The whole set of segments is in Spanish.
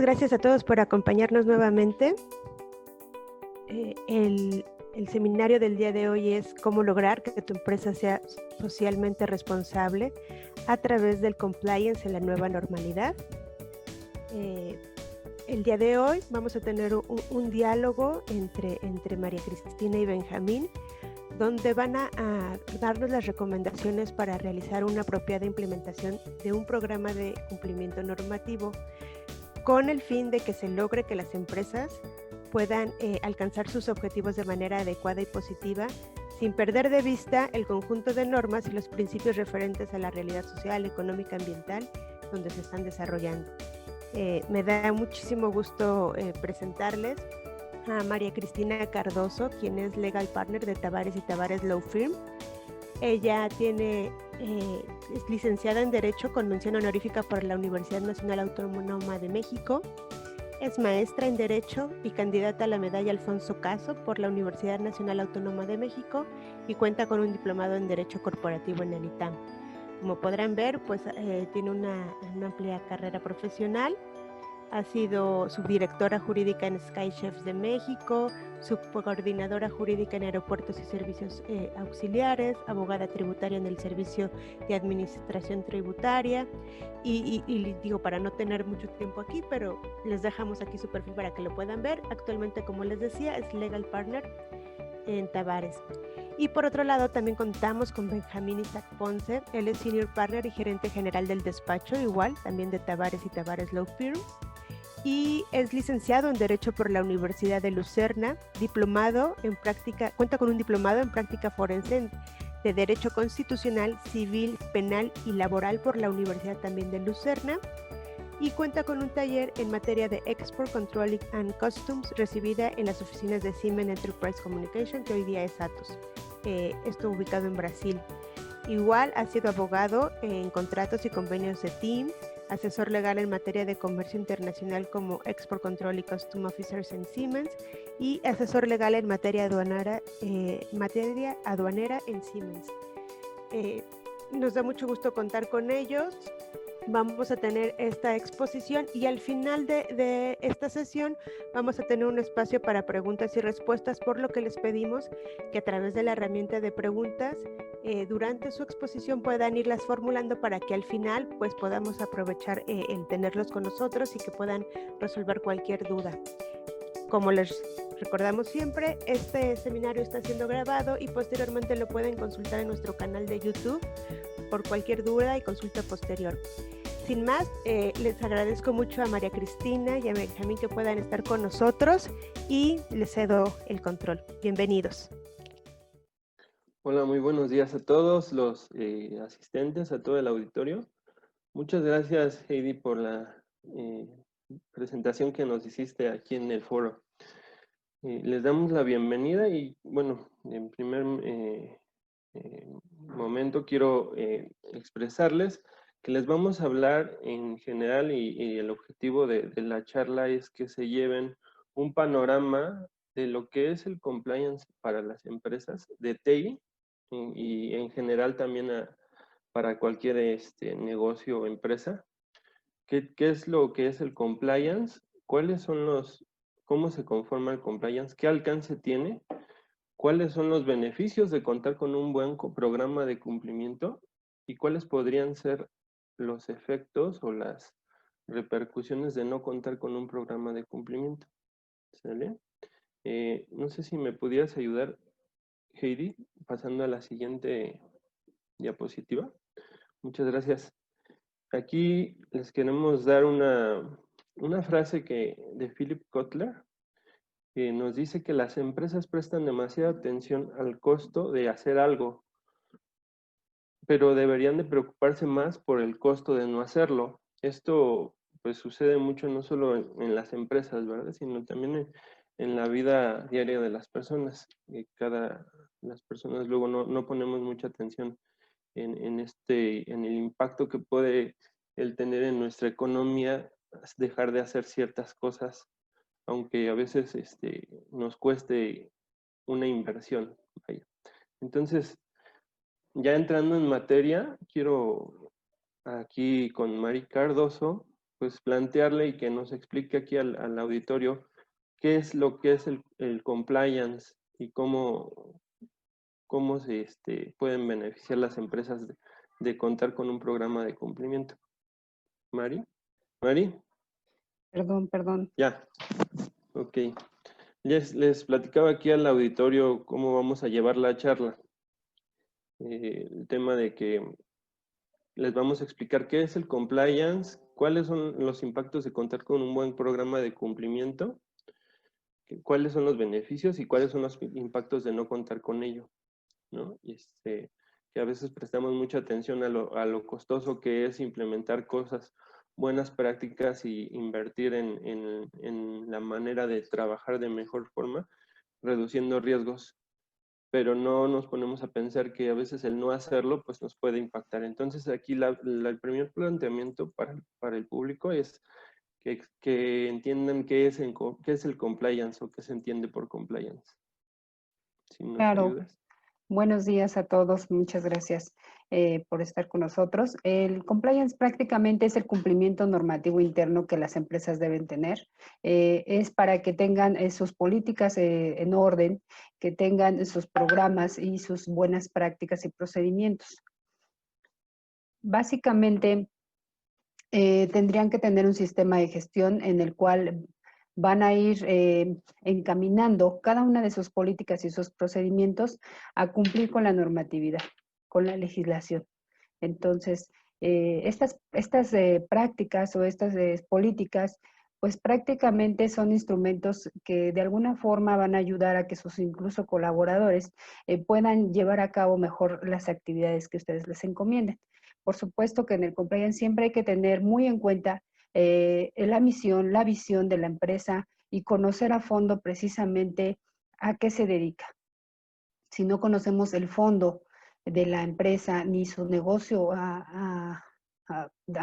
gracias a todos por acompañarnos nuevamente. El seminario del día de hoy es cómo lograr que tu empresa sea socialmente responsable a través del compliance en la nueva normalidad. El día de hoy vamos a tener un diálogo entre María Cristina y Benjamín, donde van a darnos las recomendaciones para realizar una apropiada implementación de un programa de cumplimiento normativo con el fin de que se logre que las empresas puedan alcanzar sus objetivos de manera adecuada y positiva, sin perder de vista el conjunto de normas y los principios referentes a la realidad social, económica, ambiental, donde se están desarrollando. Me da muchísimo gusto presentarles a María Cristina Cardoso, quien es Legal Partner de Tavares y Tavares Law Firm. Ella es licenciada en Derecho con mención honorífica por la Universidad Nacional Autónoma de México. Es maestra en Derecho y candidata a la medalla Alfonso Caso por la Universidad Nacional Autónoma de México y cuenta con un diplomado en Derecho Corporativo en el ITAM. Como podrán ver, pues tiene una amplia carrera profesional. Ha sido subdirectora jurídica en Sky Chefs de México, subcoordinadora jurídica en aeropuertos y servicios auxiliares, abogada tributaria en el Servicio de Administración Tributaria y digo, para no tener mucho tiempo aquí, pero les dejamos aquí su perfil para que lo puedan ver. Actualmente, como les decía, es Legal Partner en Tavares. Y por otro lado, también contamos con Benjamín Isaac Ponce. Él es Senior Partner y Gerente General del despacho, igual, también de Tavares y Tavares Law Firm. Y es licenciado en Derecho por la Universidad de Lucerna, cuenta con un diplomado en práctica forense de Derecho Constitucional, Civil, Penal y Laboral por la Universidad también de Lucerna, y cuenta con un taller en materia de Export Controlling and Customs recibida en las oficinas de Siemens Enterprise Communication, que hoy día es Atos, esto ubicado en Brasil. Igual ha sido abogado en contratos y convenios de TEAM, asesor legal en materia de comercio internacional como Export Control y Custom Officers en Siemens y asesor legal en materia aduanera en Siemens. Nos da mucho gusto contar con ellos. Vamos a tener esta exposición y al final de esta sesión vamos a tener un espacio para preguntas y respuestas, por lo que les pedimos que a través de la herramienta de preguntas durante su exposición puedan irlas formulando para que al final pues podamos aprovechar el tenerlos con nosotros y que puedan resolver cualquier duda. Como les recordamos siempre, este seminario está siendo grabado y posteriormente lo pueden consultar en nuestro canal de YouTube por cualquier duda y consulta posterior. Sin más, les agradezco mucho a María Cristina y a Benjamín que puedan estar con nosotros y les cedo el control. Bienvenidos. Hola, muy buenos días a todos los asistentes, a todo el auditorio. Muchas gracias, Heidi, por la presentación que nos hiciste aquí en el foro. Les damos la bienvenida y, bueno, en primer momento quiero expresarles que les vamos a hablar en general y el objetivo de la charla es que se lleven un panorama de lo que es el compliance para las empresas de TI y en general también para cualquier negocio o empresa. ¿Qué es lo que es el compliance? ¿Cuáles son cómo se conforma el compliance? ¿Qué alcance tiene? ¿Cuáles son los beneficios de contar con un buen programa de cumplimiento? ¿Y cuáles podrían ser los efectos o las repercusiones de no contar con un programa de cumplimiento? ¿Sale? No sé si me pudieras ayudar, Heidi, pasando a la siguiente diapositiva. Muchas gracias. Aquí les queremos dar una frase de Philip Kotler, que nos dice que las empresas prestan demasiada atención al costo de hacer algo, pero deberían de preocuparse más por el costo de no hacerlo. Esto pues sucede mucho no solo en las empresas, ¿verdad? Sino también en la vida diaria de las personas. Las personas luego no ponemos mucha atención en el impacto que puede el tener en nuestra economía dejar de hacer ciertas cosas, aunque a veces nos cueste una inversión. Vaya. Entonces, ya entrando en materia, quiero aquí con Mari Cardoso pues plantearle y que nos explique aquí al auditorio qué es lo que es el compliance y cómo se pueden beneficiar las empresas de contar con un programa de cumplimiento. ¿Mari? ¿Mari? Perdón. Ya, ok. Les platicaba aquí al auditorio cómo vamos a llevar la charla. El tema de que les vamos a explicar qué es el compliance, cuáles son los impactos de contar con un buen programa de cumplimiento, cuáles son los beneficios y cuáles son los impactos de no contar con ello, ¿no? Que a veces prestamos mucha atención a lo costoso que es implementar cosas, buenas prácticas y invertir en la manera de trabajar de mejor forma, reduciendo riesgos, pero no nos ponemos a pensar que a veces el no hacerlo pues nos puede impactar. Entonces aquí el primer planteamiento para el público es que entiendan qué es el compliance o qué se entiende por compliance. Si nos Claro. ayudas. Buenos días a todos. Muchas gracias por estar con nosotros. El compliance prácticamente es el cumplimiento normativo interno que las empresas deben tener. Es para que tengan sus políticas en orden, que tengan sus programas y sus buenas prácticas y procedimientos. Básicamente, tendrían que tener un sistema de gestión en el cual van a ir encaminando cada una de sus políticas y sus procedimientos a cumplir con la normatividad, con la legislación. Entonces, estas prácticas o estas políticas, pues prácticamente son instrumentos que de alguna forma van a ayudar a que sus incluso colaboradores puedan llevar a cabo mejor las actividades que ustedes les encomienden. Por supuesto que en el compliance siempre hay que tener muy en cuenta la misión, la visión de la empresa y conocer a fondo precisamente a qué se dedica. Si no conocemos el fondo de la empresa ni su negocio a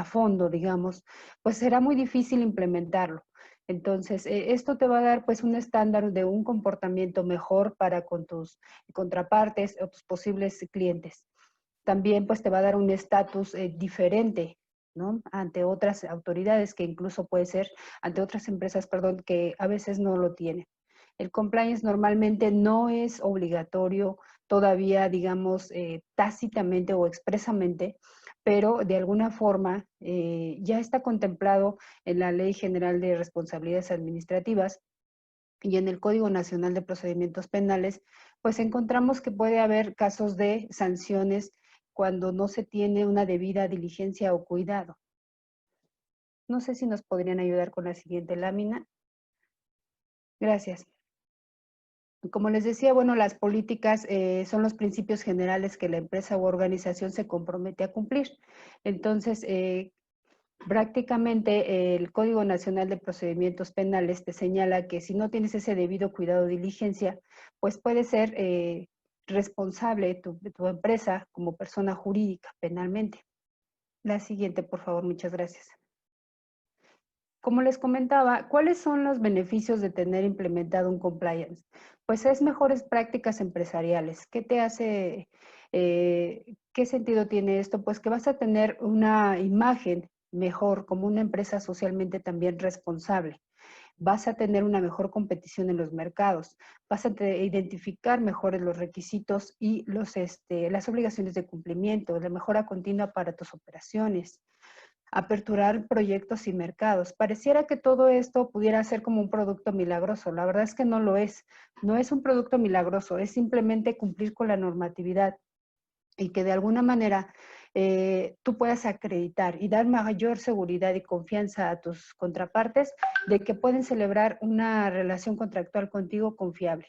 fondo, digamos, pues será muy difícil implementarlo. Entonces, esto te va a dar pues un estándar de un comportamiento mejor para con tus contrapartes o tus posibles clientes. También pues te va a dar un estatus diferente, ¿no? Ante otras autoridades que incluso puede ser, ante otras empresas, perdón, que a veces no lo tienen. El compliance normalmente no es obligatorio todavía, digamos, tácitamente o expresamente, pero de alguna forma ya está contemplado en la Ley General de Responsabilidades Administrativas y en el Código Nacional de Procedimientos Penales, pues encontramos que puede haber casos de sanciones cuando no se tiene una debida diligencia o cuidado. No sé si nos podrían ayudar con la siguiente lámina. Gracias. Como les decía, bueno, las políticas son los principios generales que la empresa u organización se compromete a cumplir. Entonces, prácticamente el Código Nacional de Procedimientos Penales te señala que si no tienes ese debido cuidado o diligencia, pues puede ser responsable tu empresa como persona jurídica penalmente. La siguiente, por favor, muchas gracias. Como les comentaba, ¿cuáles son los beneficios de tener implementado un compliance? Pues es mejores prácticas empresariales. ¿Qué te hace, qué sentido tiene esto? Pues que vas a tener una imagen mejor como una empresa socialmente también responsable. Vas a tener una mejor competición en los mercados, vas a identificar mejores los requisitos y las obligaciones de cumplimiento, la mejora continua para tus operaciones, aperturar proyectos y mercados. Pareciera que todo esto pudiera ser como un producto milagroso. La verdad es que no lo es. No es un producto milagroso, es simplemente cumplir con la normatividad y que de alguna manera tú puedas acreditar y dar mayor seguridad y confianza a tus contrapartes de que pueden celebrar una relación contractual contigo confiable.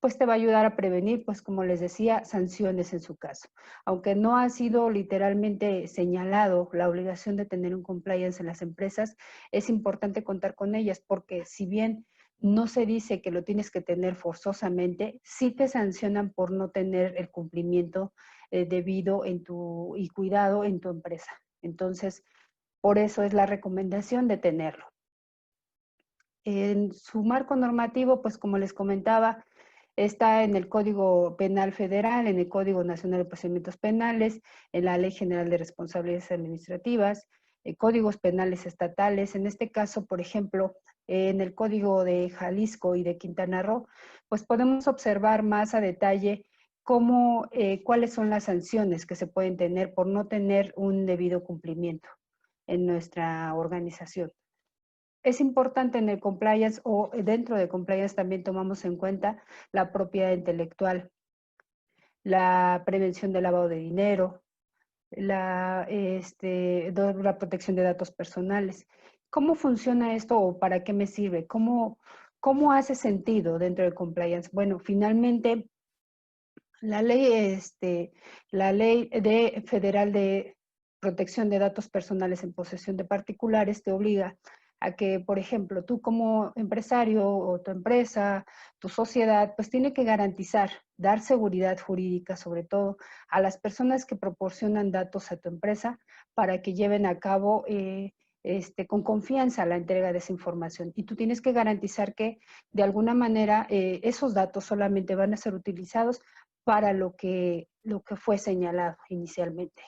Pues te va a ayudar a prevenir, pues como les decía, sanciones en su caso. Aunque no ha sido literalmente señalado la obligación de tener un compliance en las empresas, es importante contar con ellas porque si bien no se dice que lo tienes que tener forzosamente, sí te sancionan por no tener el cumplimiento debido y cuidado en tu empresa. Entonces, por eso es la recomendación de tenerlo. En su marco normativo, pues como les comentaba, está en el Código Penal Federal, en el Código Nacional de Procedimientos Penales, en la Ley General de Responsabilidades Administrativas, códigos penales estatales. En este caso, por ejemplo, en el Código de Jalisco y de Quintana Roo, pues podemos observar más a detalle cómo, cuáles son las sanciones que se pueden tener por no tener un debido cumplimiento en nuestra organización. Es importante en el compliance o dentro de compliance también tomamos en cuenta la propiedad intelectual, la prevención del lavado de dinero, la protección de datos personales. ¿Cómo funciona esto o para qué me sirve? ¿Cómo hace sentido dentro del compliance? Bueno, finalmente la ley federal de protección de datos personales en posesión de particulares te obliga a que, por ejemplo, tú como empresario o tu empresa, tu sociedad, pues tiene que garantizar, dar seguridad jurídica, sobre todo a las personas que proporcionan datos a tu empresa para que lleven a cabo con confianza la entrega de esa información. Y tú tienes que garantizar que de alguna manera esos datos solamente van a ser utilizados para lo que fue señalado inicialmente.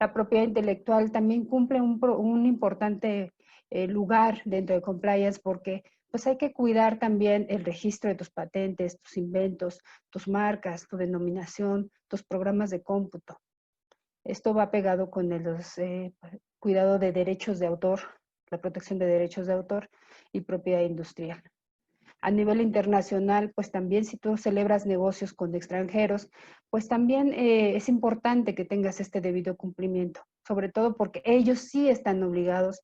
La propiedad intelectual también cumple un importante lugar dentro de compliance porque pues hay que cuidar también el registro de tus patentes, tus inventos, tus marcas, tu denominación, tus programas de cómputo. Esto va pegado con el cuidado de derechos de autor, la protección de derechos de autor y propiedad industrial. A nivel internacional, pues también si tú celebras negocios con extranjeros, pues también es importante que tengas este debido cumplimiento, sobre todo porque ellos sí están obligados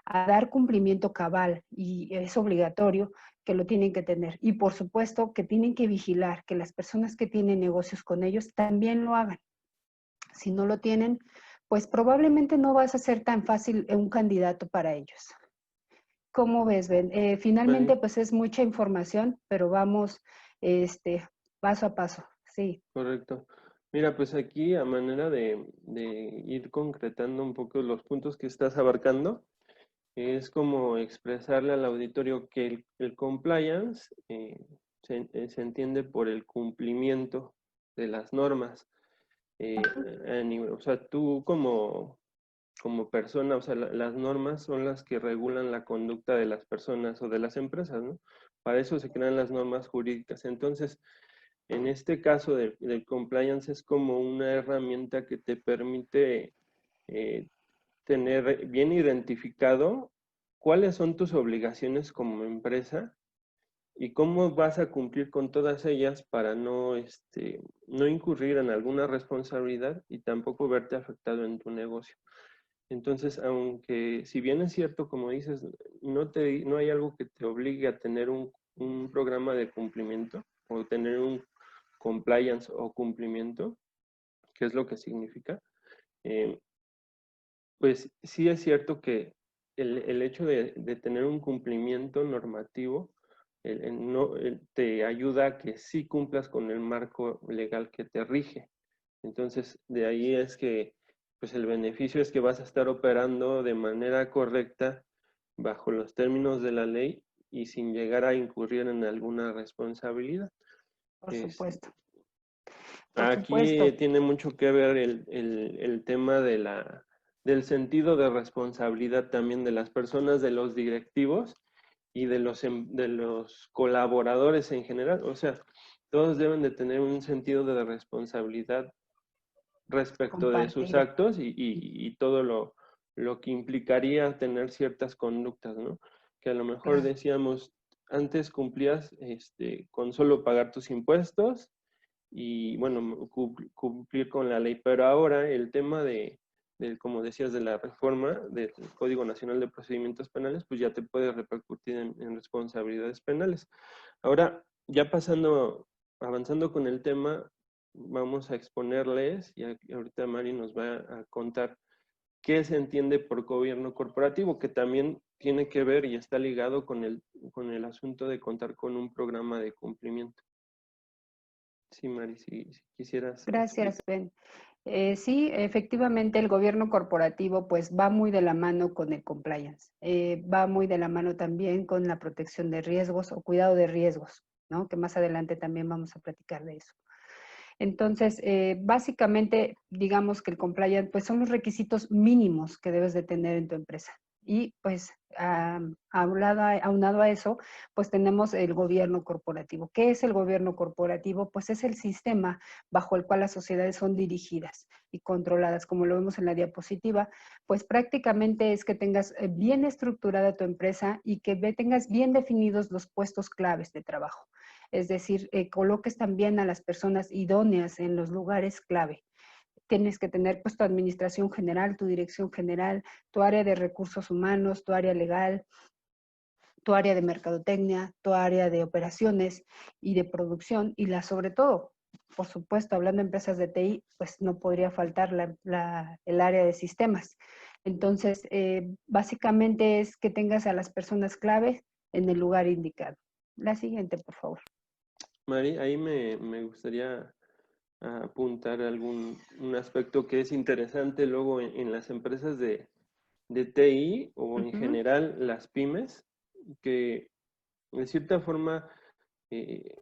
a dar cumplimiento cabal y es obligatorio que lo tienen que tener. Y por supuesto que tienen que vigilar que las personas que tienen negocios con ellos también lo hagan. Si no lo tienen, pues probablemente no vas a ser tan fácil un candidato para ellos. ¿Cómo ves, Ben? Finalmente, pues es mucha información, pero vamos paso a paso, sí. Correcto. Mira, pues aquí a manera de ir concretando un poco los puntos que estás abarcando, es como expresarle al auditorio que el compliance se entiende por el cumplimiento de las normas. O sea, tú como persona, o sea, las normas son las que regulan la conducta de las personas o de las empresas, ¿no? Para eso se crean las normas jurídicas. Entonces, en este caso del compliance es como una herramienta que te permite tener bien identificado cuáles son tus obligaciones como empresa y cómo vas a cumplir con todas ellas para no incurrir en alguna responsabilidad y tampoco verte afectado en tu negocio. Entonces, aunque si bien es cierto, como dices, no hay algo que te obligue a tener un programa de cumplimiento o tener un compliance o cumplimiento, que es lo que significa, pues sí es cierto que el hecho de tener un cumplimiento normativo te ayuda a que sí cumplas con el marco legal que te rige. Entonces, de ahí es que pues el beneficio es que vas a estar operando de manera correcta bajo los términos de la ley y sin llegar a incurrir en alguna responsabilidad. Por supuesto. Aquí tiene mucho que ver el tema del sentido de responsabilidad también de las personas, de los directivos y de los colaboradores en general. O sea, todos deben de tener un sentido de responsabilidad respecto de sus actos y todo lo que implicaría tener ciertas conductas, ¿no? Que a lo mejor decíamos, antes cumplías con solo pagar tus impuestos y, bueno, cumplir con la ley, pero ahora el tema como decías, de la reforma del Código Nacional de Procedimientos Penales, pues ya te puede repercutir en responsabilidades penales. Ahora, ya avanzando con el tema, vamos a exponerles, y ahorita Mari nos va a contar qué se entiende por gobierno corporativo, que también tiene que ver y está ligado con el asunto de contar con un programa de cumplimiento. Sí, Mari, si quisieras. Gracias, Ben. Sí, efectivamente el gobierno corporativo pues va muy de la mano con el compliance, va muy de la mano también con la protección de riesgos o cuidado de riesgos, ¿no? Que más adelante también vamos a platicar de eso. Entonces, básicamente, digamos que el compliance, pues son los requisitos mínimos que debes de tener en tu empresa. Y pues, aunado a eso, pues tenemos el gobierno corporativo. ¿Qué es el gobierno corporativo? Pues es el sistema bajo el cual las sociedades son dirigidas y controladas, como lo vemos en la diapositiva. Pues prácticamente es que tengas bien estructurada tu empresa y que tengas bien definidos los puestos claves de trabajo. Es decir, coloques también a las personas idóneas en los lugares clave. Tienes que tener pues tu administración general, tu dirección general, tu área de recursos humanos, tu área legal, tu área de mercadotecnia, tu área de operaciones y de producción y sobre todo, por supuesto, hablando de empresas de TI, pues no podría faltar el área de sistemas. Entonces, básicamente es que tengas a las personas clave en el lugar indicado. La siguiente, por favor. Mari, ahí me gustaría apuntar un aspecto que es interesante luego en las empresas de TI o en general las pymes, que de cierta forma,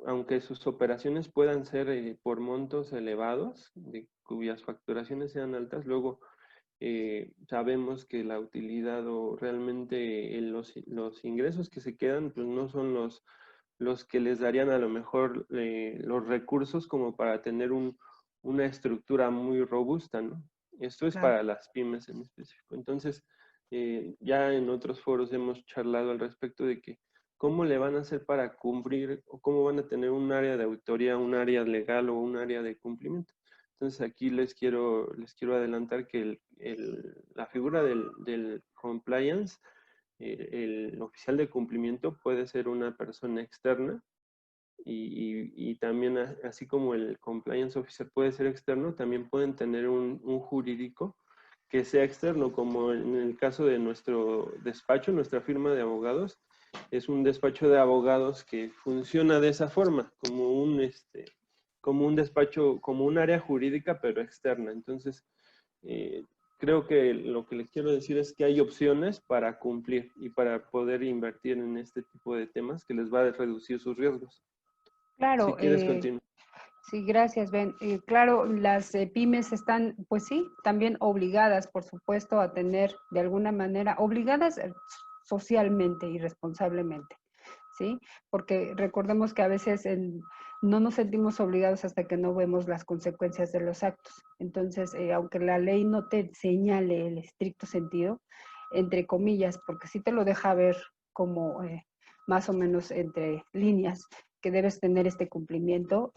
aunque sus operaciones puedan ser por montos elevados, cuyas facturaciones sean altas, luego sabemos que la utilidad o realmente los ingresos que se quedan, pues no son los que les darían a lo mejor los recursos como para tener una estructura muy robusta, ¿no? Esto es Claro. para las pymes en específico. Entonces, ya en otros foros hemos charlado al respecto de que cómo le van a hacer para cumplir o cómo van a tener un área de auditoría, un área legal o un área de cumplimiento. Entonces aquí les quiero adelantar que la figura del compliance, el oficial de cumplimiento puede ser una persona externa y también así como el compliance officer puede ser externo, también pueden tener un jurídico que sea externo, como en el caso de nuestro despacho, nuestra firma de abogados, es un despacho de abogados que funciona de esa forma, como un despacho, como un área jurídica, pero externa. Entonces, creo que lo que les quiero decir es que hay opciones para cumplir y para poder invertir en este tipo de temas que les va a reducir sus riesgos. Claro, Si quieres, continúa. sí, gracias, Ben. Claro, las pymes están, pues sí, también obligadas, por supuesto, a tener de alguna manera, obligadas socialmente y responsablemente, ¿sí? Porque recordemos que a veces no nos sentimos obligados hasta que no vemos las consecuencias de los actos. Entonces, aunque la ley no te señale el estricto sentido, entre comillas, porque sí te lo deja ver como más o menos entre líneas, que debes tener este cumplimiento.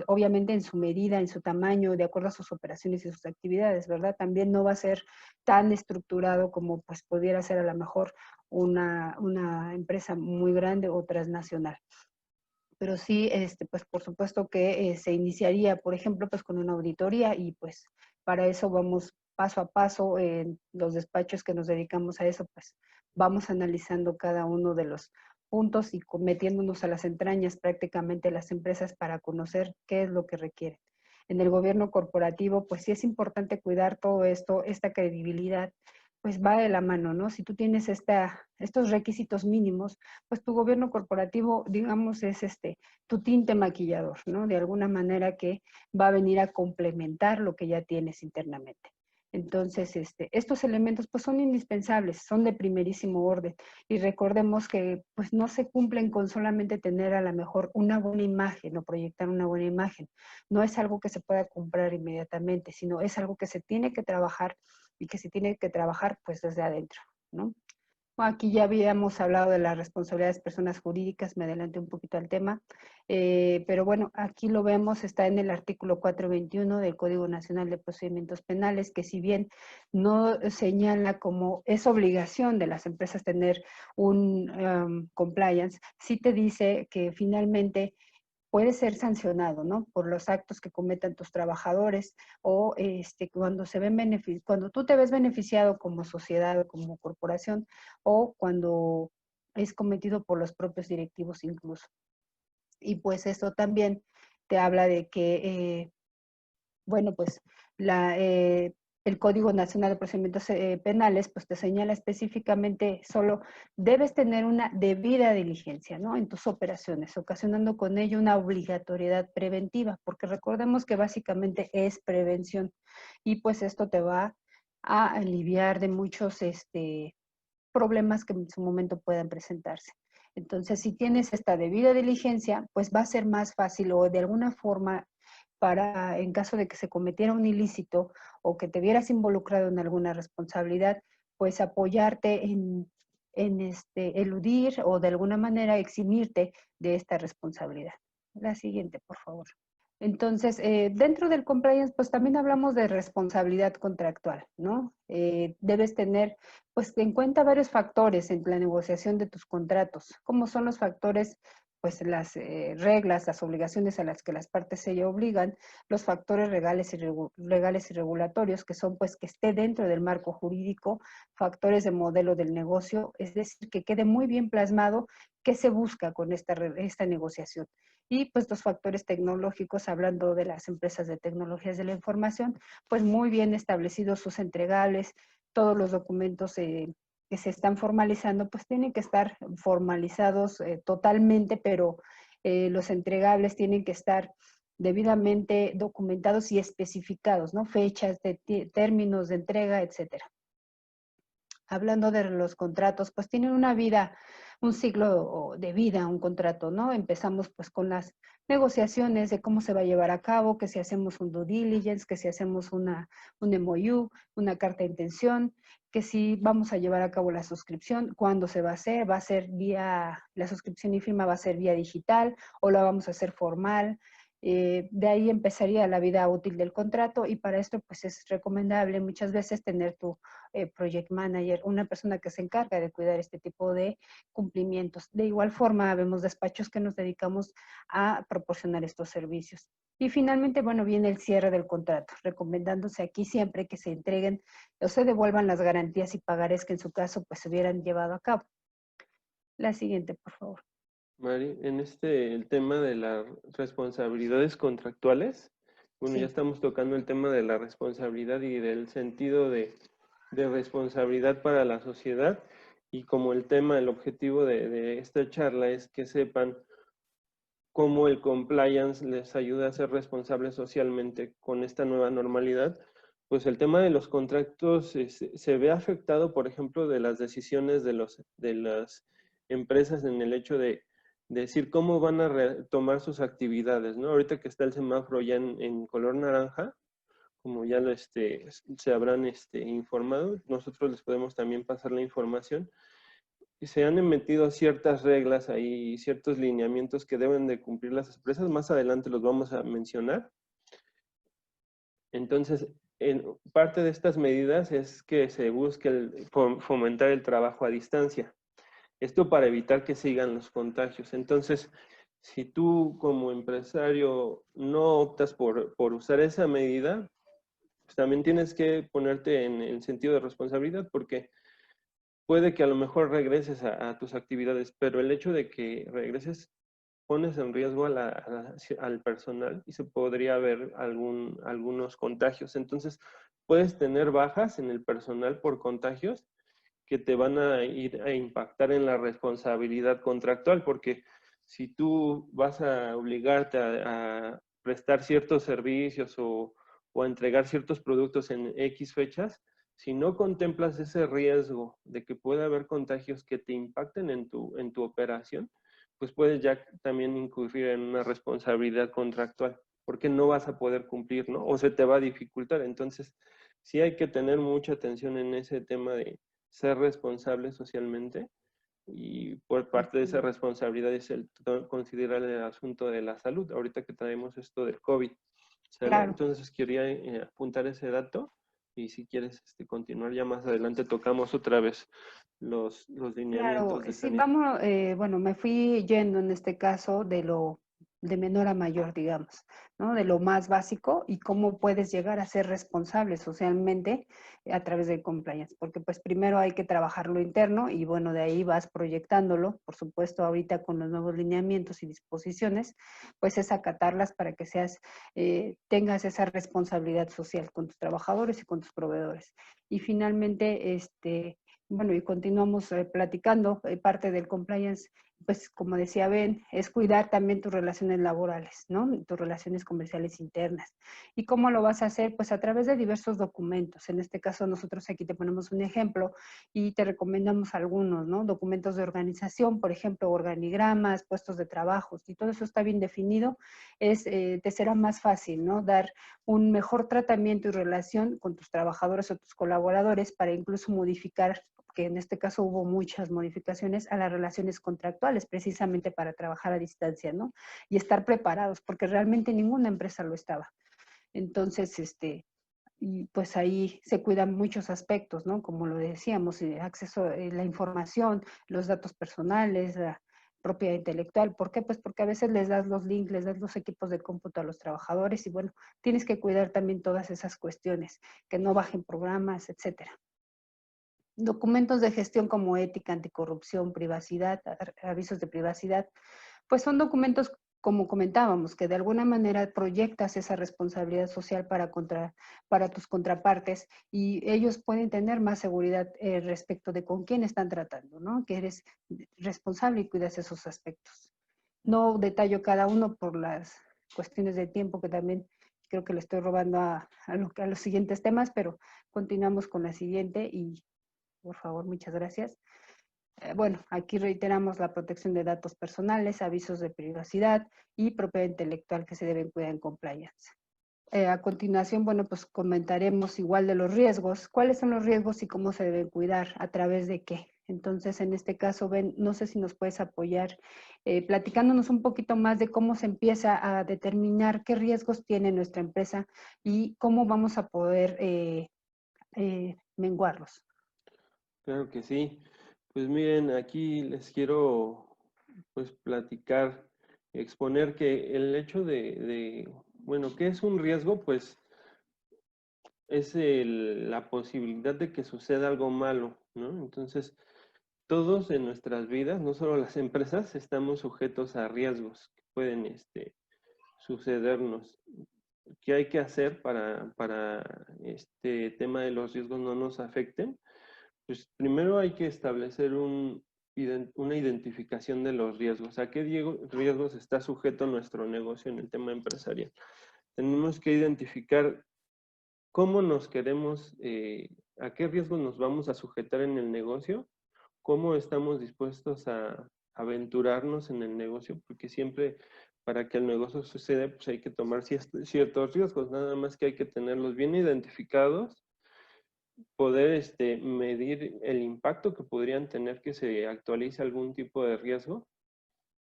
Obviamente en su medida, en su tamaño, de acuerdo a sus operaciones y sus actividades, ¿verdad? También no va a ser tan estructurado como pues pudiera ser a lo mejor una empresa muy grande o transnacional. Pero sí, pues por supuesto que se iniciaría, por ejemplo, pues con una auditoría y pues para eso vamos paso a paso en los despachos que nos dedicamos a eso, pues vamos analizando cada uno de los puntos y metiéndonos a las entrañas prácticamente de las empresas para conocer qué es lo que requieren. En el gobierno corporativo, pues sí es importante cuidar todo esto, esta credibilidad, pues va de la mano, ¿no? Si tú tienes estos requisitos mínimos, pues tu gobierno corporativo, digamos, es tu tinte maquillador, ¿no? De alguna manera que va a venir a complementar lo que ya tienes internamente. Entonces, estos elementos pues son indispensables, son de primerísimo orden y recordemos que pues no se cumplen con solamente tener a lo mejor una buena imagen o proyectar una buena imagen. No es algo que se pueda comprar inmediatamente, sino es algo que se tiene que trabajar y que se tiene que trabajar pues desde adentro, ¿no? Aquí ya habíamos hablado de las responsabilidades de personas jurídicas, me adelanté un poquito al tema, pero bueno, aquí lo vemos, está en el artículo 421 del Código Nacional de Procedimientos Penales, que si bien no señala como es obligación de las empresas tener un compliance, sí te dice que finalmente puede ser sancionado, ¿no? Por los actos que cometan tus trabajadores o cuando tú te ves beneficiado como sociedad o como corporación o cuando es cometido por los propios directivos incluso. Y pues esto también te habla de que, bueno, pues el Código Nacional de Procedimientos Penales, pues te señala específicamente solo debes tener una debida diligencia, ¿no? En tus operaciones, ocasionando con ello una obligatoriedad preventiva, porque recordemos que básicamente es prevención y pues esto te va a aliviar de muchos problemas que en su momento puedan presentarse. Entonces, si tienes esta debida diligencia, pues va a ser más fácil o de alguna forma para, en caso de que se cometiera un ilícito o que te vieras involucrado en alguna responsabilidad, pues apoyarte en eludir o de alguna manera eximirte de esta responsabilidad. La siguiente, por favor. Entonces, dentro del compliance, pues también hablamos de responsabilidad contractual, ¿no? Debes tener, pues, en cuenta varios factores en la negociación de tus contratos. ¿Cómo son los factores? Pues las reglas, las obligaciones a las que las partes se obligan, los factores legales y regulatorios, que son, pues, que esté dentro del marco jurídico, factores de modelo del negocio, es decir, que quede muy bien plasmado qué se busca con esta negociación. Y pues los factores tecnológicos, hablando de las empresas de tecnologías de la información, pues muy bien establecidos sus entregables, todos los documentos que se están formalizando, pues tienen que estar formalizados totalmente, pero los entregables tienen que estar debidamente documentados y especificados, ¿no? Fechas, términos de entrega, etcétera. Hablando de los contratos, pues tienen una vida, un ciclo de vida, un contrato, ¿no? Empezamos pues con las negociaciones de cómo se va a llevar a cabo, que si hacemos un due diligence, que si hacemos un MOU, una carta de intención, que si vamos a llevar a cabo la suscripción, cuándo se va a ser vía, la suscripción y firma va a ser vía digital o la vamos a hacer formal. De ahí empezaría la vida útil del contrato y para esto pues es recomendable muchas veces tener tu project manager, una persona que se encarga de cuidar este tipo de cumplimientos. De igual forma, vemos despachos que nos dedicamos a proporcionar estos servicios. Y finalmente, bueno, viene el cierre del contrato, recomendándose aquí siempre que se entreguen o se devuelvan las garantías y pagarés que en su caso pues se hubieran llevado a cabo. La siguiente, por favor. Mari, en el tema de las responsabilidades contractuales, bueno, ya Sí. estamos tocando el tema de la responsabilidad y del sentido de responsabilidad para la sociedad, y como el objetivo de esta charla es que sepan cómo el compliance les ayuda a ser responsables socialmente con esta nueva normalidad, pues el tema de los contratos se ve afectado, por ejemplo, de las decisiones de las empresas en el hecho de decir cómo van a retomar sus actividades, ¿no? Ahorita que está el semáforo ya en color naranja, como ya se habrán informado, nosotros les podemos también pasar la información. Y se han metido ciertas reglas ahí, ciertos lineamientos que deben de cumplir las empresas. Más adelante los vamos a mencionar. Entonces, parte de estas medidas es que se busque fomentar el trabajo a distancia. Esto para evitar que sigan los contagios. Entonces, si tú como empresario no optas por usar esa medida, pues también tienes que ponerte en el sentido de responsabilidad, porque puede que a lo mejor regreses a tus actividades, pero el hecho de que regreses pones en riesgo al personal y se podría haber algunos contagios. Entonces, puedes tener bajas en el personal por contagios que te van a ir a impactar en la responsabilidad contractual, porque si tú vas a obligarte a prestar ciertos servicios o a entregar ciertos productos en X fechas, si no contemplas ese riesgo de que pueda haber contagios que te impacten en tu operación, pues puedes ya también incurrir en una responsabilidad contractual, porque no vas a poder cumplir, ¿no? O se te va a dificultar. Entonces, sí hay que tener mucha atención en ese tema de ser responsable socialmente, y por parte de esa responsabilidad es el considerar el asunto de la salud, ahorita que traemos esto del COVID. ¿Sale? Claro. Entonces quería apuntar ese dato, y si quieres continuar ya más adelante tocamos otra vez los Claro, lineamientos de sí, sanidad. vamos, bueno, me fui yendo en este caso de menor a mayor, digamos, ¿no? De lo más básico y cómo puedes llegar a ser responsable socialmente a través del compliance, porque pues primero hay que trabajar lo interno y bueno, de ahí vas proyectándolo, por supuesto ahorita con los nuevos lineamientos y disposiciones, pues es acatarlas para que tengas esa responsabilidad social con tus trabajadores y con tus proveedores. Y finalmente, bueno, y continuamos platicando, parte del compliance, pues como decía Ben, es cuidar también tus relaciones laborales, ¿no? Tus relaciones comerciales internas. ¿Y cómo lo vas a hacer? Pues a través de diversos documentos. En este caso nosotros aquí te ponemos un ejemplo y te recomendamos algunos, ¿no? Documentos de organización, por ejemplo, organigramas, puestos de trabajo. Si todo eso está bien definido, te será más fácil, ¿no? Dar un mejor tratamiento y relación con tus trabajadores o tus colaboradores para incluso modificar, que en este caso hubo muchas modificaciones a las relaciones contractuales, precisamente para trabajar a distancia, ¿no? Y estar preparados, porque realmente ninguna empresa lo estaba. Entonces, y pues ahí se cuidan muchos aspectos, ¿no? Como lo decíamos, acceso a la información, los datos personales, la propiedad intelectual. ¿Por qué? Pues porque a veces les das los links, les das los equipos de cómputo a los trabajadores y bueno, tienes que cuidar también todas esas cuestiones, que no bajen programas, etcétera. Documentos de gestión como ética, anticorrupción, privacidad, avisos de privacidad, pues son documentos, como comentábamos, que de alguna manera proyectas esa responsabilidad social para tus contrapartes y ellos pueden tener más seguridad respecto de con quién están tratando, ¿no? Que eres responsable y cuidas esos aspectos. No detallo cada uno por las cuestiones de tiempo que también creo que le estoy robando a los siguientes temas, pero continuamos con la siguiente y por favor, muchas gracias. Bueno, aquí reiteramos la protección de datos personales, avisos de privacidad y propiedad intelectual que se deben cuidar en compliance. A continuación, bueno, pues comentaremos igual de los riesgos. ¿Cuáles son los riesgos y cómo se deben cuidar? ¿A través de qué? Entonces, en este caso, Ben, no sé si nos puedes apoyar platicándonos un poquito más de cómo se empieza a determinar qué riesgos tiene nuestra empresa y cómo vamos a poder menguarlos. Claro que sí. Pues miren, aquí les quiero pues platicar, exponer que el hecho bueno, ¿qué es un riesgo? Pues es la posibilidad de que suceda algo malo, ¿no? Entonces, todos en nuestras vidas, no solo las empresas, estamos sujetos a riesgos que pueden sucedernos. ¿Qué hay que hacer para este tema de los riesgos no nos afecten? Pues primero hay que establecer una identificación de los riesgos. ¿A qué riesgos está sujeto nuestro negocio en el tema empresarial? Tenemos que identificar cómo nos queremos, a qué riesgos nos vamos a sujetar en el negocio, cómo estamos dispuestos a aventurarnos en el negocio, porque siempre para que el negocio suceda, pues hay que tomar ciertos riesgos, nada más que hay que tenerlos bien identificados, poder medir el impacto que podrían tener que se actualice algún tipo de riesgo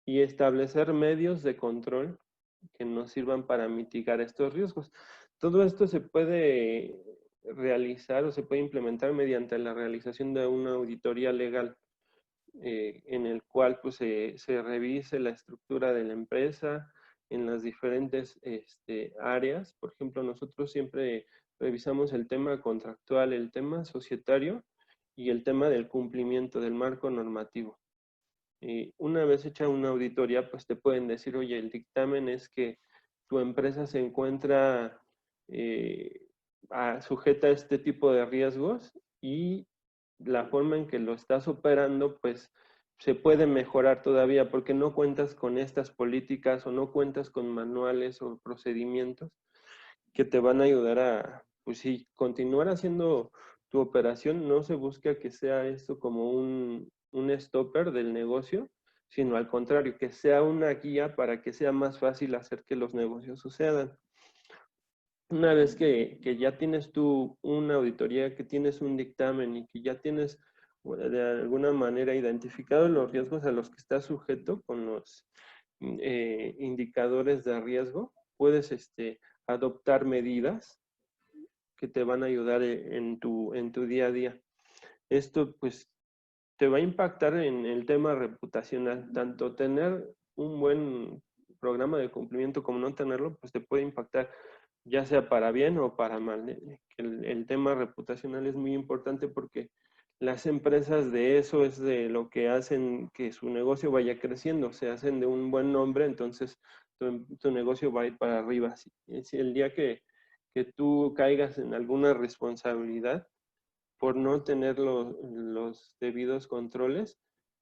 y establecer medios de control que nos sirvan para mitigar estos riesgos. Todo esto se puede realizar o se puede implementar mediante la realización de una auditoría legal en el cual pues, se revise la estructura de la empresa en las diferentes áreas. Por ejemplo, nosotros siempre revisamos el tema contractual, el tema societario y el tema del cumplimiento del marco normativo. Una vez hecha una auditoría, pues te pueden decir, oye, el dictamen es que tu empresa se encuentra sujeta a este tipo de riesgos y la forma en que lo estás operando, pues se puede mejorar todavía porque no cuentas con estas políticas o no cuentas con manuales o procedimientos que te van a ayudar a, pues sí, continuar haciendo tu operación. No se busca que sea esto como un stopper del negocio, sino al contrario, que sea una guía para que sea más fácil hacer que los negocios sucedan. Una vez que ya tienes tú una auditoría, que tienes un dictamen y que ya tienes de alguna manera identificados los riesgos a los que estás sujeto con los indicadores de riesgo, puedes adoptar medidas que te van a ayudar en tu día a día. Esto pues te va a impactar en el tema reputacional, tanto tener un buen programa de cumplimiento como no tenerlo, pues te puede impactar ya sea para bien o para mal. El tema reputacional es muy importante porque las empresas de eso es de lo que hacen que su negocio vaya creciendo, se hacen de un buen nombre, entonces tu negocio va a ir para arriba. Si el día que tú caigas en alguna responsabilidad por no tener los debidos controles,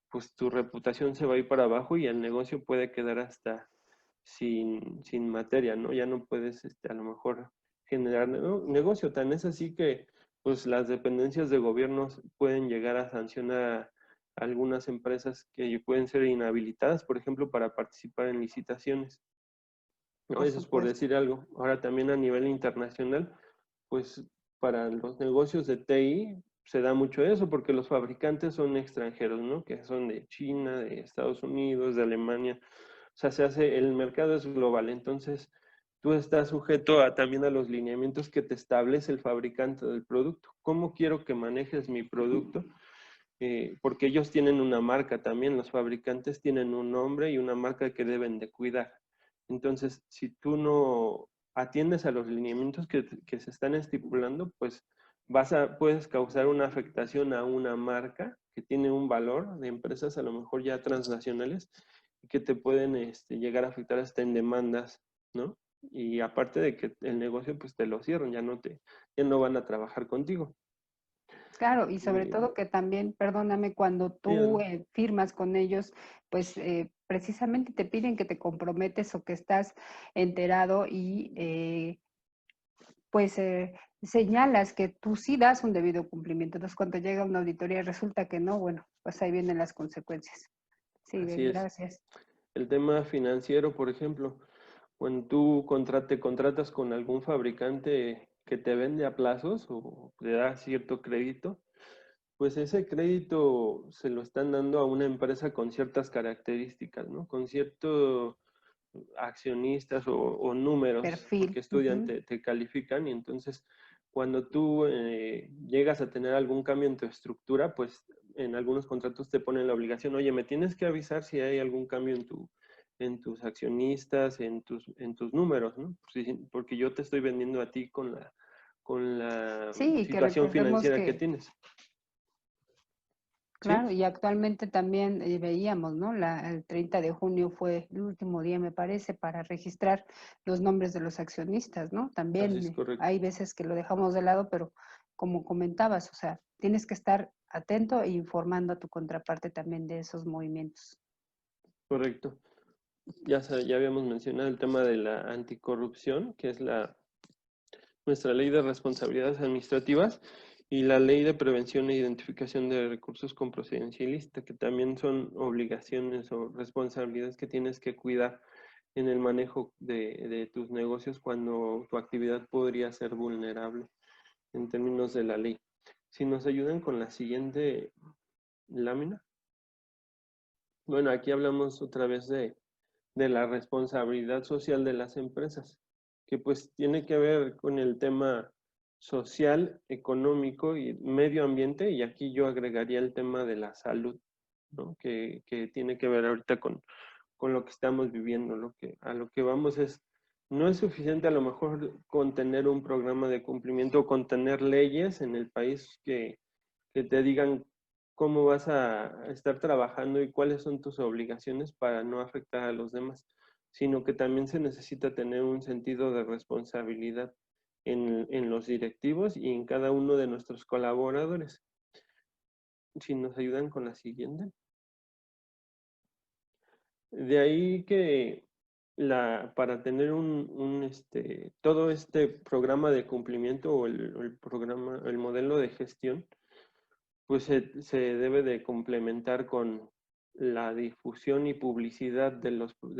pues tu reputación se va a ir para abajo y el negocio puede quedar hasta sin materia, ¿no? Ya no puedes, a lo mejor, generar negocio. Tan es así que, pues, las dependencias de gobiernos pueden llegar a sancionar a algunas empresas que pueden ser inhabilitadas, por ejemplo, para participar en licitaciones, ¿no? Por Eso es por supuesto. decir algo. Ahora también a nivel internacional, pues, para los negocios de TI se da mucho eso, porque los fabricantes son extranjeros, ¿no? Que son de China, de Estados Unidos, de Alemania. O sea, el mercado es global, entonces tú estás sujeto también a los lineamientos que te establece el fabricante del producto. ¿Cómo quiero que manejes mi producto? Porque ellos tienen una marca también, los fabricantes tienen un nombre y una marca que deben de cuidar. Entonces, si tú no atiendes a los lineamientos que se están estipulando, pues puedes causar una afectación a una marca que tiene un valor de empresas a lo mejor ya transnacionales y que te pueden llegar a afectar hasta en demandas, ¿no? Y aparte de que el negocio pues te lo cierran, ya no van a trabajar contigo. Claro, y sobre Y, todo que también, perdóname, cuando tú sí, firmas con ellos, pues precisamente te piden que te comprometes o que estás enterado y pues señalas que tú sí das un debido cumplimiento. Entonces, cuando llega una auditoría y resulta que no, bueno, pues ahí vienen las consecuencias. Sí, así bien, es. gracias. El tema financiero, por ejemplo, cuando tú te contratas con algún fabricante que te vende a plazos o te da cierto crédito, pues ese crédito se lo están dando a una empresa con ciertas características, ¿no? Con ciertos accionistas o números Perfil. que estudian, Ujú. te califican y entonces cuando tú llegas a tener algún cambio en tu estructura, pues en algunos contratos te ponen la obligación, oye, me tienes que avisar si hay algún cambio en tus accionistas, en tus números, ¿no? Porque yo te estoy vendiendo a ti con la Sí, y que situación recordemos financiera que que, tienes. ¿Sí? claro, y actualmente también veíamos, ¿no? El 30 de junio fue el último día, me parece, para registrar los nombres de los accionistas, ¿no? Así También es correcto. hay veces que lo dejamos de lado, pero como comentabas, o sea, tienes que estar atento e informando a tu contraparte también de esos movimientos. Correcto. Ya habíamos mencionado el tema de la anticorrupción, que es nuestra ley de responsabilidades administrativas, y la ley de prevención e identificación de recursos con procedencia ilícita, que también son obligaciones o responsabilidades que tienes que cuidar en el manejo de tus negocios cuando tu actividad podría ser vulnerable en términos de la ley. Si nos ayudan con la siguiente lámina. Bueno, aquí hablamos otra vez de la responsabilidad social de las empresas, que pues tiene que ver con el tema social, económico y medio ambiente, y aquí yo agregaría el tema de la salud, ¿no? Que tiene que ver ahorita con lo que estamos viviendo, a lo que vamos no es suficiente a lo mejor con tener un programa de cumplimiento o con tener leyes en el país que te digan cómo vas a estar trabajando y cuáles son tus obligaciones para no afectar a los demás, sino que también se necesita tener un sentido de responsabilidad en los directivos y en cada uno de nuestros colaboradores. Si nos ayudan con la siguiente. De ahí que para tener todo este programa de cumplimiento o el modelo de gestión, pues se debe de complementar con la difusión y publicidad de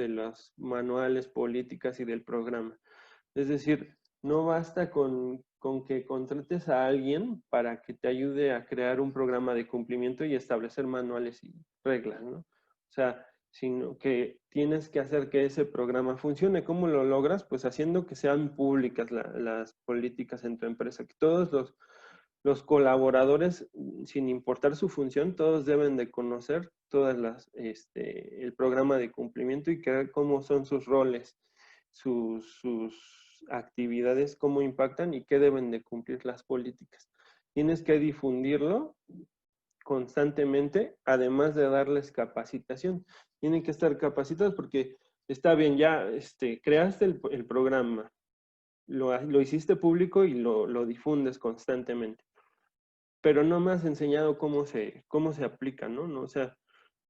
los manuales, políticas y del programa. Es decir, no basta con que contrates a alguien para que te ayude a crear un programa de cumplimiento y establecer manuales y reglas, ¿no? O sea, sino que tienes que hacer que ese programa funcione. ¿Cómo lo logras? Pues haciendo que sean públicas las políticas en tu empresa, que todos los colaboradores, sin importar su función, todos deben de conocer el programa de cumplimiento y cómo son sus roles, sus actividades, cómo impactan y qué deben de cumplir las políticas. Tienes que difundirlo constantemente, además de darles capacitación. Tienen que estar capacitados porque está bien, ya creaste el programa, lo hiciste público y lo difundes constantemente, pero no me has enseñado cómo se aplica, ¿no? O sea,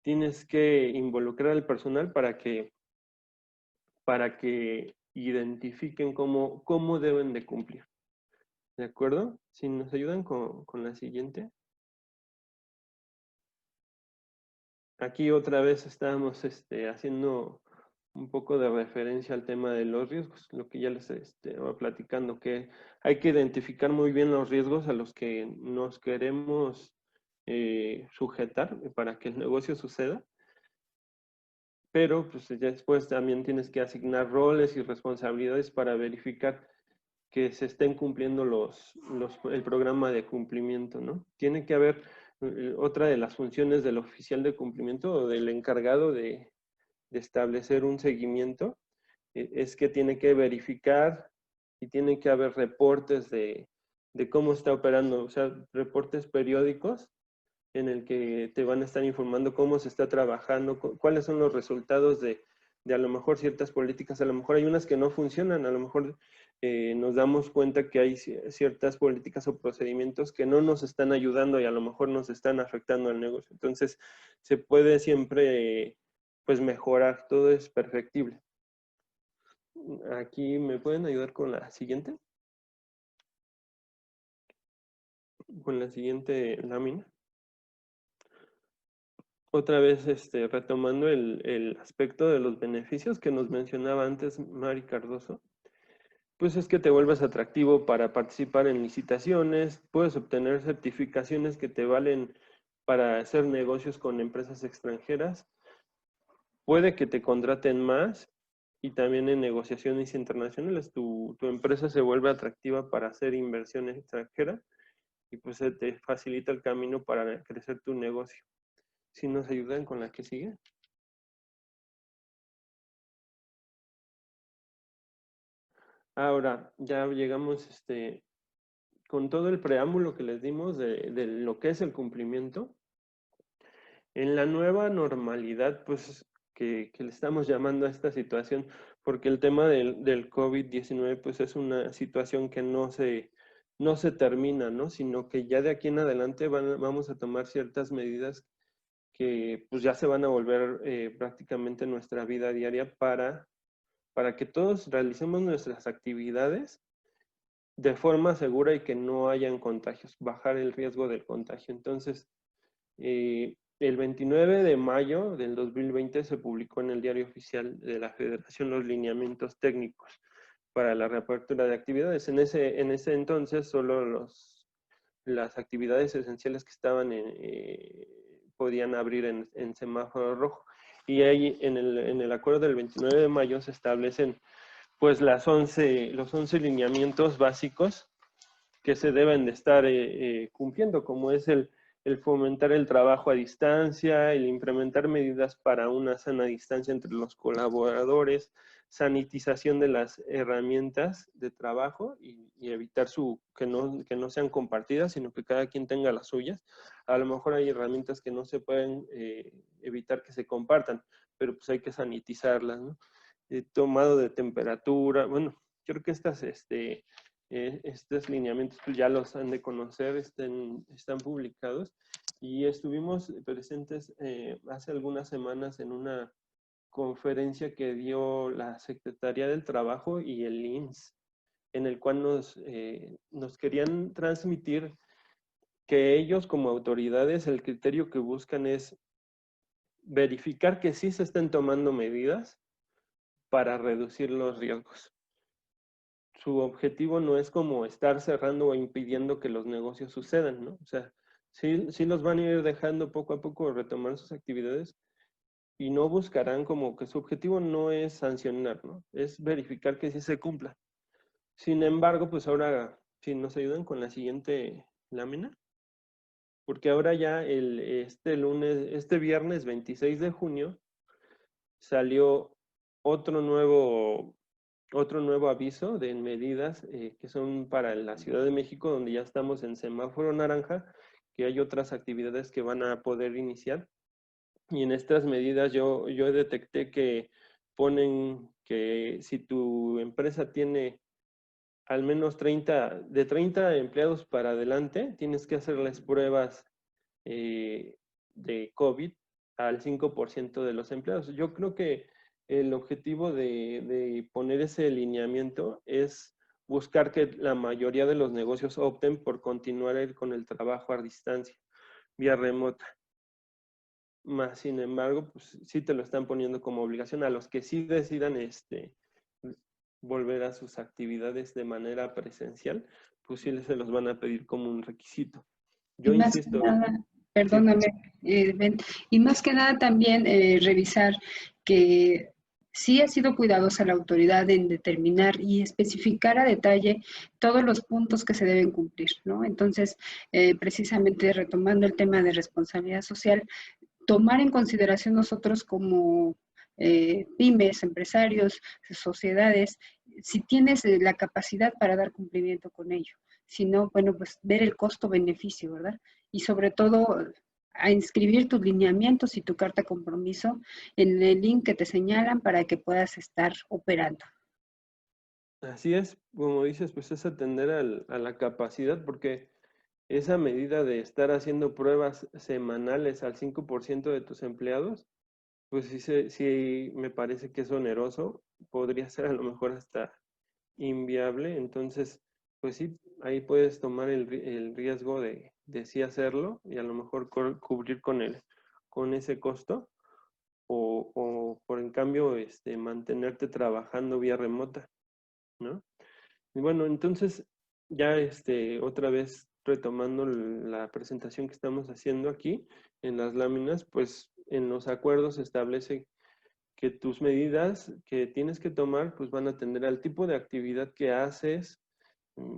tienes que involucrar al personal para que identifiquen cómo deben de cumplir. ¿De acuerdo? Si nos ayudan con la siguiente. Aquí otra vez estábamos haciendo un poco de referencia al tema de los riesgos, lo que ya les estaba platicando, que hay que identificar muy bien los riesgos a los que nos queremos sujetar para que el negocio suceda, pero pues ya después también tienes que asignar roles y responsabilidades para verificar que se estén cumpliendo el programa de cumplimiento, ¿no? Tiene que haber otra de las funciones del oficial de cumplimiento o del encargado de establecer un seguimiento, es que tiene que verificar y tiene que haber reportes de cómo está operando, o sea, reportes periódicos en el que te van a estar informando cómo se está trabajando, cuáles son los resultados de a lo mejor ciertas políticas. A lo mejor hay unas que no funcionan, a lo mejor nos damos cuenta que hay ciertas políticas o procedimientos que no nos están ayudando y a lo mejor nos están afectando al negocio. Entonces, se puede siempre pues mejorar, todo es perfectible. Aquí me pueden ayudar con la siguiente. Con la siguiente lámina. Otra vez retomando el aspecto de los beneficios que nos mencionaba antes Mari Cardoso, pues es que te vuelves atractivo para participar en licitaciones, puedes obtener certificaciones que te valen para hacer negocios con empresas extranjeras, puede que te contraten más y también en negociaciones internacionales tu empresa se vuelve atractiva para hacer inversión extranjera y pues se te facilita el camino para crecer tu negocio. Si nos ayudan con la que sigue. Ahora, ya llegamos con todo el preámbulo que les dimos de lo que es el cumplimiento. En la nueva normalidad, pues, que le estamos llamando a esta situación, porque el tema del COVID-19, pues, es una situación que no se termina, ¿no? Sino que ya de aquí en adelante vamos a tomar ciertas medidas que, pues, ya se van a volver prácticamente nuestra vida diaria para que todos realicemos nuestras actividades de forma segura y que no hayan contagios, bajar el riesgo del contagio. Entonces, el 29 de mayo del 2020 se publicó en el Diario Oficial de la Federación los lineamientos técnicos para la reapertura de actividades. En ese entonces solo las actividades esenciales que estaban podían abrir en semáforo rojo. Y ahí en el acuerdo del 29 de mayo se establecen pues los 11 lineamientos básicos que se deben de estar cumpliendo, como es el fomentar el trabajo a distancia, el implementar medidas para una sana distancia entre los colaboradores, sanitización de las herramientas de trabajo y evitar que no sean compartidas, sino que cada quien tenga las suyas. A lo mejor hay herramientas que no se pueden evitar que se compartan, pero pues hay que sanitizarlas, ¿no? Tomado de temperatura, bueno, creo que estos lineamientos pues ya los han de conocer, están publicados y estuvimos presentes hace algunas semanas en una conferencia que dio la Secretaría del Trabajo y el IMSS, en el cual nos querían transmitir que ellos como autoridades el criterio que buscan es verificar que sí se estén tomando medidas para reducir los riesgos. Su objetivo no es como estar cerrando o impidiendo que los negocios sucedan, ¿no? O sea, sí los van a ir dejando poco a poco retomar sus actividades y no buscarán como que su objetivo no es sancionar, ¿no? Es verificar que sí se cumpla. Sin embargo, pues ahora, si nos ayudan con la siguiente lámina, porque ahora ya este viernes 26 de junio salió otro nuevo aviso de medidas que son para la Ciudad de México, donde ya estamos en semáforo naranja, que hay otras actividades que van a poder iniciar. Y en estas medidas yo detecté que ponen que si tu empresa tiene al menos de 30 empleados para adelante, tienes que hacerles pruebas de COVID al 5% de los empleados. Yo creo que el objetivo de poner ese lineamiento es buscar que la mayoría de los negocios opten por continuar con el trabajo a distancia, vía remota. Más sin embargo, pues sí te lo están poniendo como obligación a los que sí decidan volver a sus actividades de manera presencial, pues sí se los van a pedir como un requisito. Y Yo más que insisto, nada, sí, perdóname, Ben, y más que nada también revisar que sí ha sido cuidadosa la autoridad en determinar y especificar a detalle todos los puntos que se deben cumplir, ¿no? Entonces, precisamente retomando el tema de responsabilidad social, tomar en consideración nosotros como pymes, empresarios, sociedades, si tienes la capacidad para dar cumplimiento con ello. Si no, bueno, pues ver el costo-beneficio, ¿verdad? Y sobre todo a inscribir tus lineamientos y tu carta de compromiso en el link que te señalan para que puedas estar operando. así es, como dices, pues es atender a la capacidad, porque esa medida de estar haciendo pruebas semanales al 5% de tus empleados, pues sí me parece que es oneroso, podría ser a lo mejor hasta inviable. Entonces, pues sí, ahí puedes tomar el riesgo de sí hacerlo y a lo mejor cubrir con ese costo, o por en cambio mantenerte trabajando vía remota, ¿no? Y bueno, entonces ya otra vez retomando la presentación que estamos haciendo aquí en las láminas, pues en los acuerdos se establece que tus medidas que tienes que tomar pues van a atender al tipo de actividad que haces.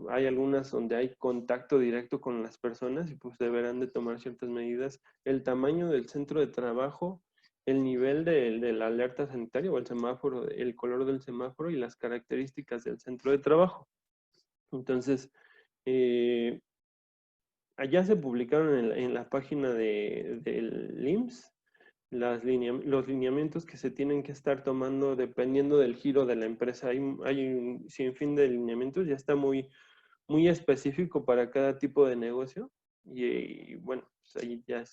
Hay algunas donde hay contacto directo con las personas y pues deberán de tomar ciertas medidas. El tamaño del centro de trabajo, el nivel de la alerta sanitaria o el semáforo, el color del semáforo y las características del centro de trabajo. Entonces, allá se publicaron en la página del IMSS los lineamientos que se tienen que estar tomando dependiendo del giro de la empresa. Hay un sinfín de lineamientos, ya está muy, muy específico para cada tipo de negocio. Y bueno, pues ahí ya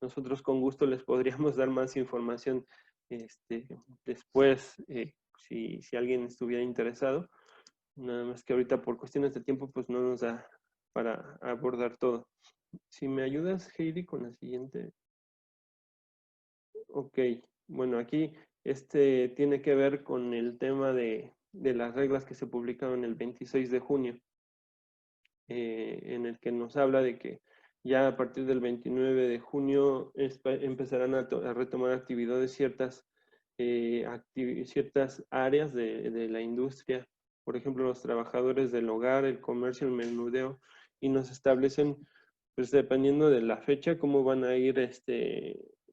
nosotros con gusto les podríamos dar más información después, si alguien estuviera interesado. Nada más que ahorita por cuestiones de tiempo, pues no nos da para abordar todo. Si me ayudas, Heidi, con la siguiente. Ok, bueno, aquí tiene que ver con el tema de las reglas que se publicaron el 26 de junio, en el que nos habla de que ya a partir del 29 de junio empezarán a retomar actividades ciertas áreas de la industria, por ejemplo, los trabajadores del hogar, el comercio, el menudeo, y nos establecen, pues dependiendo de la fecha, cómo van a ir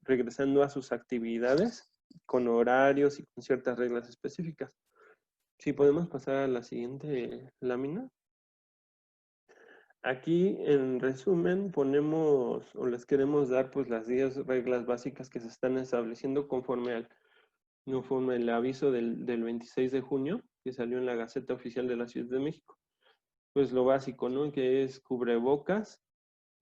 regresando a sus actividades con horarios y con ciertas reglas específicas. Si podemos pasar a la siguiente lámina. Aquí, en resumen, ponemos o les queremos dar pues las 10 reglas básicas que se están estableciendo conforme el aviso del 26 de junio que salió en la Gaceta Oficial de la Ciudad de México. Pues lo básico, ¿no? Que es cubrebocas,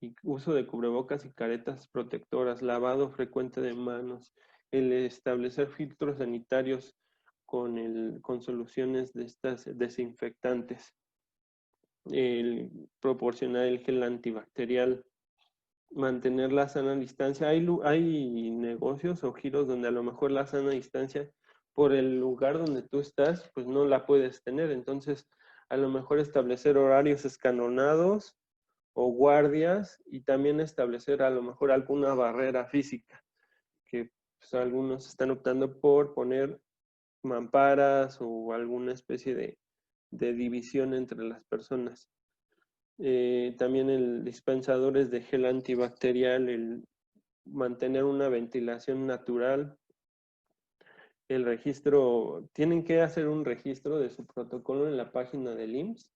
y uso de cubrebocas y caretas protectoras, lavado frecuente de manos, el establecer filtros sanitarios con soluciones de estas desinfectantes, el proporcionar el gel antibacterial, mantener la sana distancia. Hay negocios o giros donde a lo mejor la sana distancia por el lugar donde tú estás, pues no la puedes tener. Entonces, a lo mejor establecer horarios escalonados o guardias, y también establecer a lo mejor alguna barrera física, que pues, algunos están optando por poner mamparas o alguna especie de división entre las personas. también el dispensadores de gel antibacterial, el mantener una ventilación natural, el registro, tienen que hacer un registro de su protocolo en la página del IMSS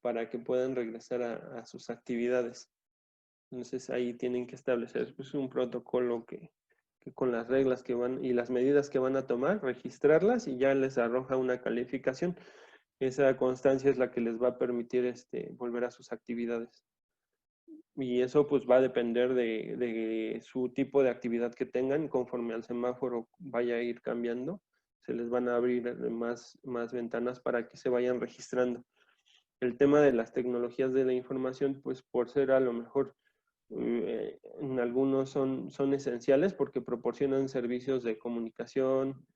para que puedan regresar a sus actividades. Entonces ahí tienen que establecer pues, un protocolo que con las reglas que van y las medidas que van a tomar, registrarlas y ya les arroja una calificación. Esa constancia es la que les va a permitir volver a sus actividades. Y eso pues va a depender de su tipo de actividad que tengan. Conforme al semáforo vaya a ir cambiando, se les van a abrir más ventanas para que se vayan registrando. El tema de las tecnologías de la información, pues por ser a lo mejor en algunos son esenciales porque proporcionan servicios de comunicación,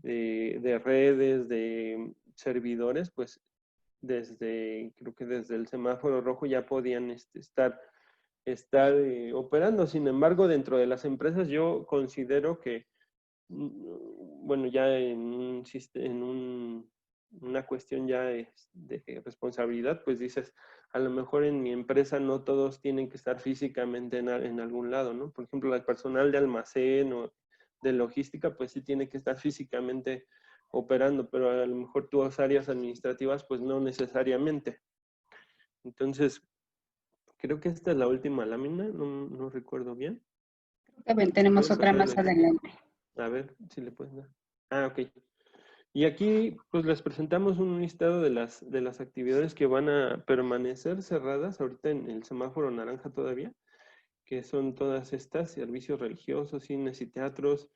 de redes, de servidores, pues creo que desde el semáforo rojo ya podían estar operando. Sin embargo, dentro de las empresas yo considero que, bueno, ya en una cuestión ya de responsabilidad, pues dices, a lo mejor en mi empresa no todos tienen que estar físicamente en algún lado, ¿no? Por ejemplo, el personal de almacén o de logística, pues sí tiene que estar físicamente operando, pero a lo mejor tus áreas administrativas, pues no necesariamente. Entonces, creo que esta es la última lámina, no recuerdo bien. También tenemos otra más adelante. A ver si le puedes dar. Ah, ok. Y aquí pues les presentamos un listado de las actividades que van a permanecer cerradas ahorita en el semáforo naranja todavía, que son todas estas, servicios religiosos, cines y teatros.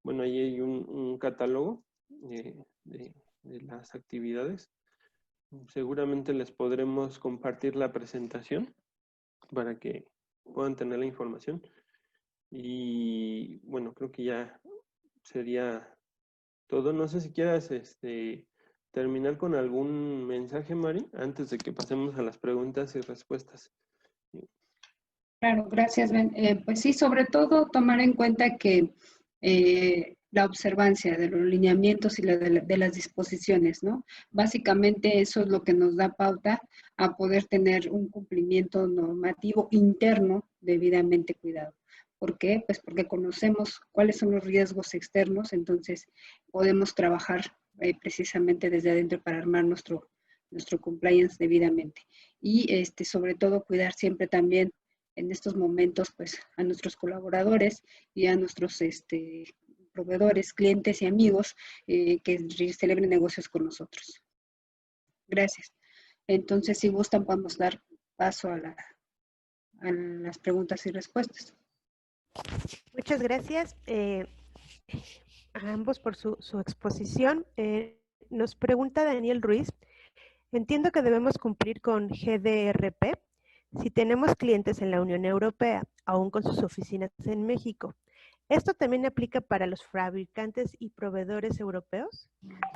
Bueno, ahí hay un catálogo de las actividades. Seguramente les podremos compartir la presentación para que puedan tener la información. Y bueno, creo que ya sería todo. No sé si quieras terminar con algún mensaje, Mari, antes de que pasemos a las preguntas y respuestas. Claro, gracias, Ben. Pues sí, sobre todo tomar en cuenta que la observancia de los lineamientos y de las disposiciones, ¿no? Básicamente eso es lo que nos da pauta a poder tener un cumplimiento normativo interno debidamente cuidado. ¿Por qué? Pues porque conocemos cuáles son los riesgos externos, entonces podemos trabajar precisamente desde adentro para armar nuestro compliance debidamente. Y sobre todo cuidar siempre también en estos momentos pues a nuestros colaboradores y a nuestros proveedores, clientes y amigos que celebren negocios con nosotros. Gracias. Entonces, si gustan, podemos dar paso a las preguntas y respuestas. Muchas gracias a ambos por su exposición. Nos pregunta Daniel Ruiz, entiendo que debemos cumplir con GDRP si tenemos clientes en la Unión Europea, aún con sus oficinas en México. ¿Esto también aplica para los fabricantes y proveedores europeos?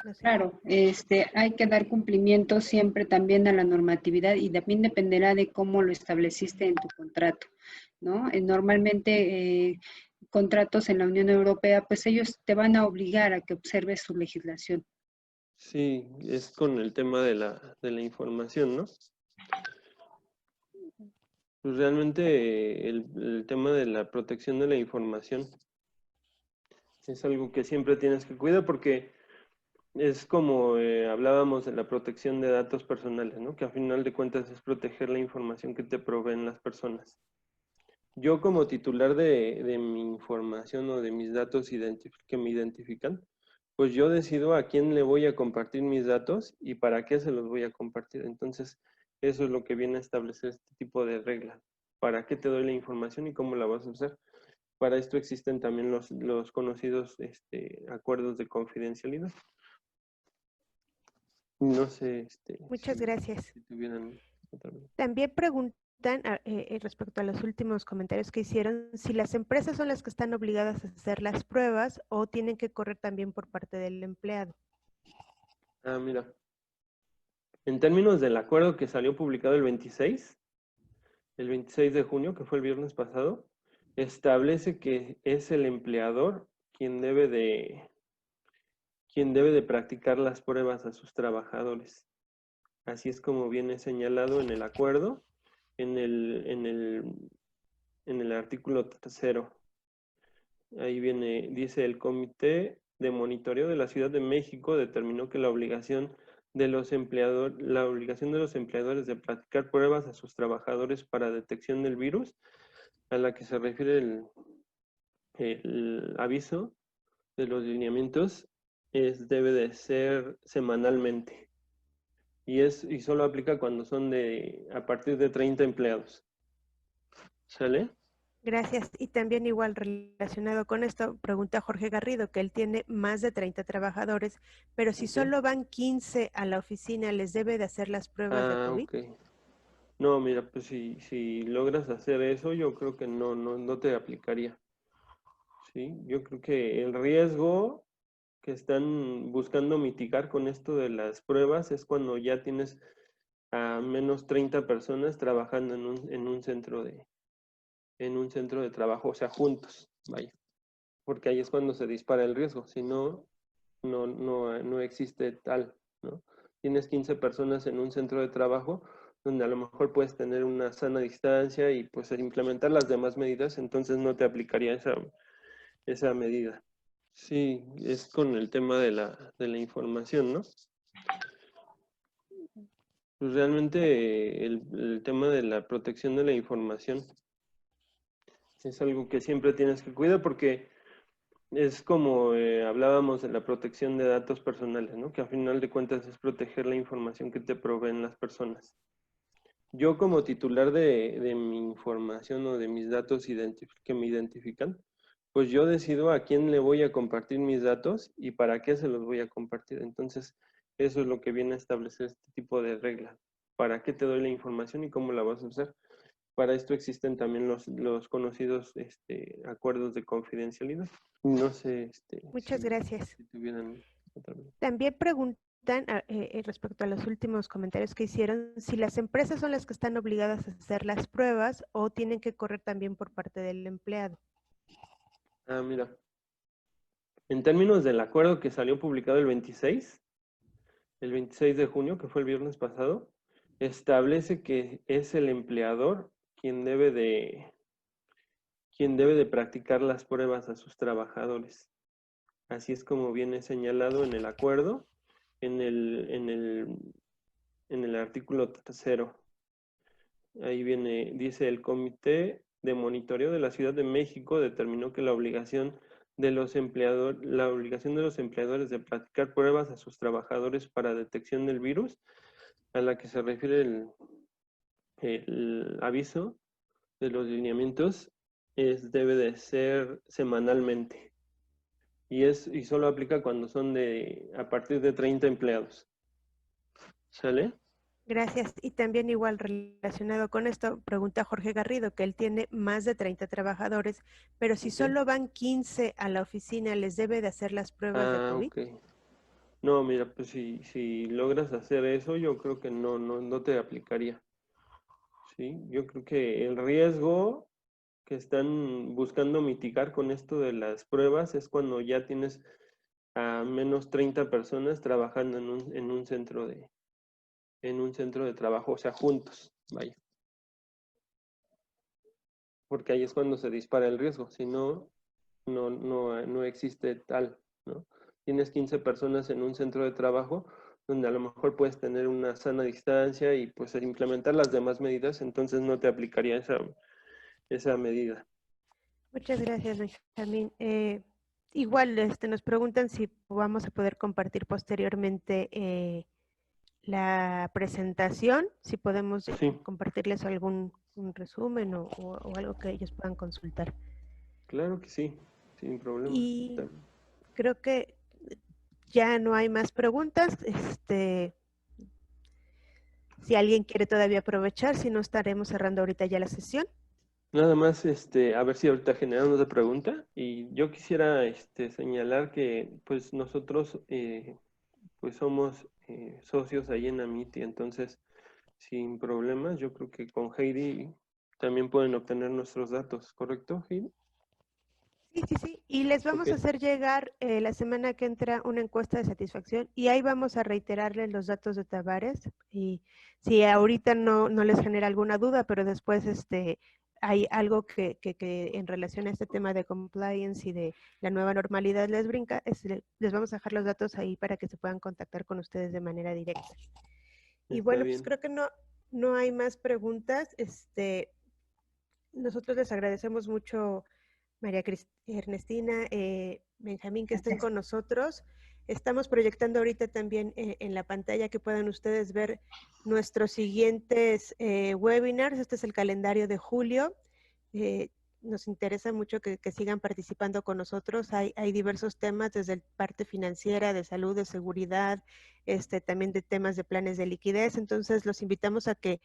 No sé. Claro, hay que dar cumplimiento siempre también a la normatividad y también dependerá de cómo lo estableciste en tu contrato, ¿no? Normalmente contratos en la Unión Europea, pues ellos te van a obligar a que observes su legislación. Sí, es con el tema de la información, ¿no? Pues realmente el tema de la protección de la información es algo que siempre tienes que cuidar porque es como hablábamos de la protección de datos personales, ¿no? Que a final de cuentas es proteger la información que te proveen las personas. Yo como titular de mi información o de mis datos que me identifican, pues yo decido a quién le voy a compartir mis datos y para qué se los voy a compartir. Entonces, eso es lo que viene a establecer este tipo de regla. ¿Para qué te doy la información y cómo la vas a usar? Para esto existen también los conocidos acuerdos de confidencialidad. No sé. Muchas gracias. Si tuvieran otra vez. También preguntan respecto a los últimos comentarios que hicieron, si las empresas son las que están obligadas a hacer las pruebas o tienen que correr también por parte del empleado. Ah, mira. En términos del acuerdo que salió publicado el 26 de junio, que fue el viernes pasado, establece que es el empleador quien debe de practicar las pruebas a sus trabajadores. Así es como viene señalado en el acuerdo, en el artículo 3º. Ahí viene, dice: el Comité de Monitoreo de la Ciudad de México determinó que la obligación de los empleadores de practicar pruebas a sus trabajadores para detección del virus, a la que se refiere el aviso de los lineamientos, debe de ser semanalmente. Y solo aplica cuando son a partir de 30 empleados. ¿Sale? Gracias. Y también igual relacionado con esto, pregunta Jorge Garrido, que él tiene más de 30 trabajadores, pero si solo van 15 a la oficina, ¿les debe de hacer las pruebas de COVID? Ok. No, mira, pues si logras hacer eso, yo creo que no te aplicaría. ¿Sí? Yo creo que el riesgo que están buscando mitigar con esto de las pruebas es cuando ya tienes a menos 30 personas trabajando en un centro de trabajo, o sea, juntos, vaya. Porque ahí es cuando se dispara el riesgo. Si no, no existe tal, ¿no? Tienes 15 personas en un centro de trabajo donde a lo mejor puedes tener una sana distancia y pues implementar las demás medidas, entonces no te aplicaría esa medida. Sí, es con el tema de la información, ¿no? Pues realmente el tema de la protección de la información es algo que siempre tienes que cuidar, porque es como hablábamos de la protección de datos personales, ¿no? Que a final de cuentas es proteger la información que te proveen las personas. Yo como titular de mi información o de mis datos que me identifican, pues yo decido a quién le voy a compartir mis datos y para qué se los voy a compartir. Entonces, eso es lo que viene a establecer este tipo de reglas. ¿Para qué te doy la información y cómo la vas a usar? Para esto existen también los conocidos acuerdos de confidencialidad. No sé Muchas gracias. si tuvieran otra vez. También preguntan respecto a los últimos comentarios que hicieron, si las empresas son las que están obligadas a hacer las pruebas o tienen que correr también por parte del empleado. Ah, mira. En términos del acuerdo que salió publicado el 26 de junio, que fue el viernes pasado, establece que es el empleador quien debe de practicar las pruebas a sus trabajadores. Así es como viene señalado en el acuerdo, en el artículo 3º. Ahí viene, dice: el Comité de Monitoreo de la Ciudad de México determinó que la obligación de los empleadores de practicar pruebas a sus trabajadores para detección del virus, a la que se refiere el aviso de los lineamientos, debe de ser semanalmente. Y solo aplica cuando son a partir de 30 empleados. ¿Sale? Gracias. Y también igual relacionado con esto, pregunta Jorge Garrido, que él tiene más de 30 trabajadores, pero si solo van 15 a la oficina, ¿les debe de hacer las pruebas de COVID? Ok. No, mira, pues si logras hacer eso, yo creo que no te aplicaría. ¿Sí? Yo creo que el riesgo que están buscando mitigar con esto de las pruebas es cuando ya tienes a menos 30 personas trabajando en un centro de trabajo, o sea, juntos, vaya. Porque ahí es cuando se dispara el riesgo. Si no, no existe tal, ¿no? Tienes 15 personas en un centro de trabajo donde a lo mejor puedes tener una sana distancia y pues implementar las demás medidas, entonces no te aplicaría esa medida. Muchas gracias, Benjamín. Igual nos preguntan si vamos a poder compartir posteriormente la presentación, si podemos Sí, compartirles algún un resumen o algo que ellos puedan consultar. claro que sí, sin problema. Y creo que ya no hay más preguntas. Si alguien quiere todavía aprovechar, si no, estaremos cerrando ahorita ya la sesión. Nada más, a ver si ahorita generamos otra pregunta. Y yo quisiera señalar que pues nosotros pues somos socios ahí en Amity, entonces sin problemas, yo creo que con Heidi también pueden obtener nuestros datos, ¿correcto, Heidi? Sí. Y les vamos Ok. a hacer llegar la semana que entra una encuesta de satisfacción y ahí vamos a reiterarles los datos de Tavares. Y si ahorita no les genera alguna duda, pero después hay algo que en relación a este tema de compliance y de la nueva normalidad les brinca, les vamos a dejar los datos ahí para que se puedan contactar con ustedes de manera directa. Y Está bueno, pues bien. creo que no hay más preguntas. Nosotros les agradecemos mucho María Ernestina, Benjamín, que estén Gracias. con nosotros. Estamos proyectando ahorita también en la pantalla que puedan ustedes ver nuestros siguientes webinars. Este es el calendario de julio. Nos interesa mucho que sigan participando con nosotros. Hay diversos temas, desde la parte financiera, de salud, de seguridad, también de temas de planes de liquidez. Entonces, los invitamos a que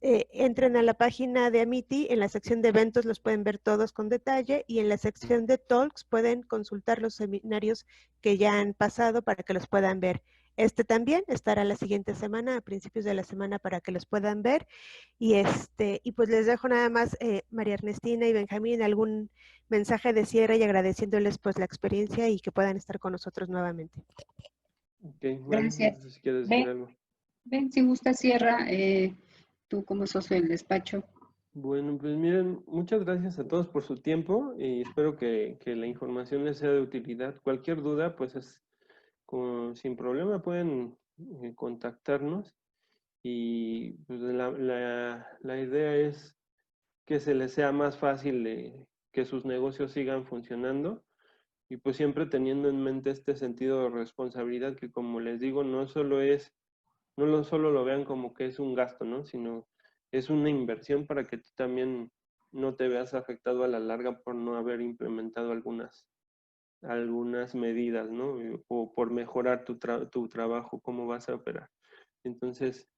entren a la página de Amity, en la sección de eventos los pueden ver todos con detalle y en la sección de Talks pueden consultar los seminarios que ya han pasado para que los puedan ver. También estará la siguiente semana, a principios de la semana, para que los puedan ver. Y pues les dejo nada más, María Ernestina y Benjamín, algún mensaje de cierre y agradeciéndoles pues la experiencia y que puedan estar con nosotros nuevamente. Ok, bueno, no Gracias. sé si quieres decir Ven, algo. ven, si gusta, cierra tú como socio del despacho. Bueno, pues miren, muchas gracias a todos por su tiempo y espero que la información les sea de utilidad. Cualquier duda, pues sin problema pueden contactarnos y pues, la idea es que se les sea más fácil que sus negocios sigan funcionando y pues siempre teniendo en mente este sentido de responsabilidad que, como les digo, no solo lo vean como que es un gasto, ¿no? Sino es una inversión para que tú también no te veas afectado a la larga por no haber implementado algunas medidas, ¿no? O por mejorar tu trabajo, cómo vas a operar. Entonces,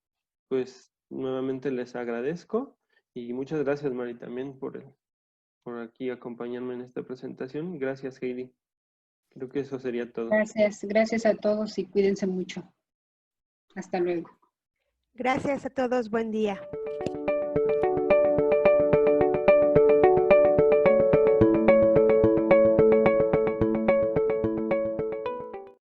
pues nuevamente les agradezco y muchas gracias, Mari, también por aquí acompañarme en esta presentación. Gracias, Heidi. Creo que eso sería todo. Gracias, gracias a todos y cuídense mucho. Hasta luego. Gracias a todos, buen día.